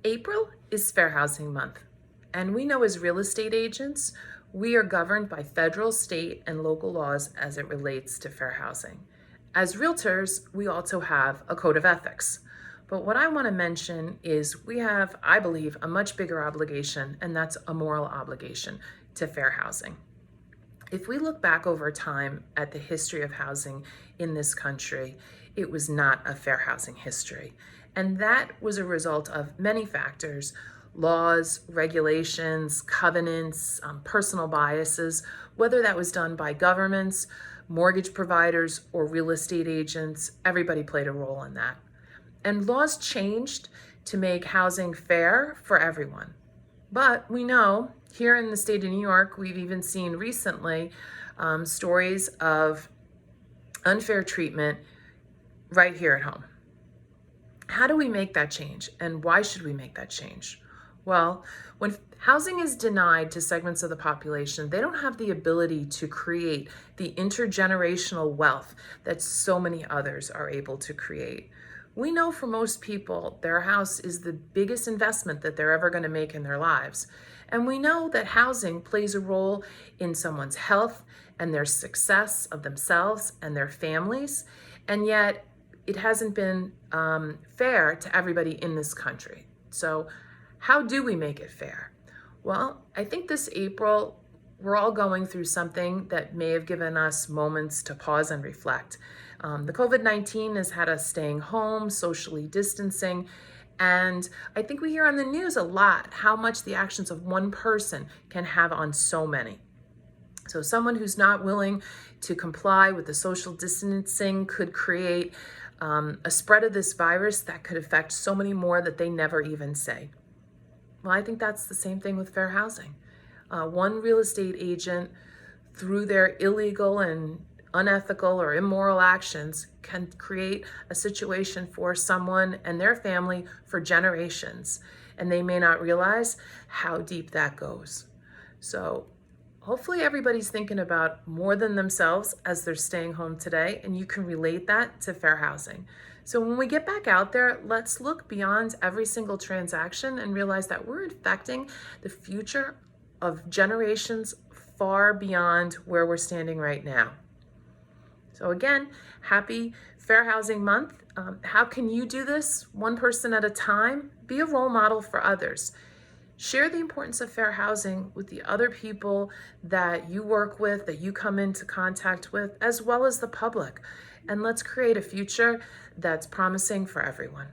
April is Fair Housing Month, and we know as real estate agents, we are governed by federal, state, and local laws as it relates to fair housing. As realtors, we also have a code of ethics. But what I want to mention is we have, I believe, a much bigger obligation, and that's a moral obligation to fair housing. If we look back over time at the history of housing in this country, it was not a fair housing history. And that was a result of many factors: laws, regulations, covenants, personal biases, whether that was done by governments, mortgage providers, or real estate agents. Everybody played a role in that. And laws changed to make housing fair for everyone. But we know here in the state of New York, we've even seen recently stories of unfair treatment right here at home. How do we make that change, and why should we make that change? Well, when housing is denied to segments of the population, they don't have the ability to create the intergenerational wealth that so many others are able to create. We know for most people, their house is the biggest investment that they're ever going to make in their lives. And we know that housing plays a role in someone's health and their success of themselves and their families. And yet, it hasn't been fair to everybody in this country. So how do we make it fair? Well, I think this April, we're all going through something that may have given us moments to pause and reflect. The COVID-19 has had us staying home, socially distancing, and I think we hear on the news a lot how much the actions of one person can have on so many. So someone who's not willing to comply with the social distancing could create a spread of this virus that could affect so many more that they never even say. Well, I think that's the same thing with fair housing. One real estate agent, through their illegal and unethical or immoral actions, can create a situation for someone and their family for generations. And they may not realize how deep that goes. So hopefully everybody's thinking about more than themselves as they're staying home today, and you can relate that to fair housing. So when we get back out there, let's look beyond every single transaction and realize that we're affecting the future of generations far beyond where we're standing right now. So again, happy Fair Housing Month. How can you do this? One person at a time. Be a role model for others. Share the importance of fair housing with the other people that you work with, that you come into contact with, as well as the public. And let's create a future that's promising for everyone.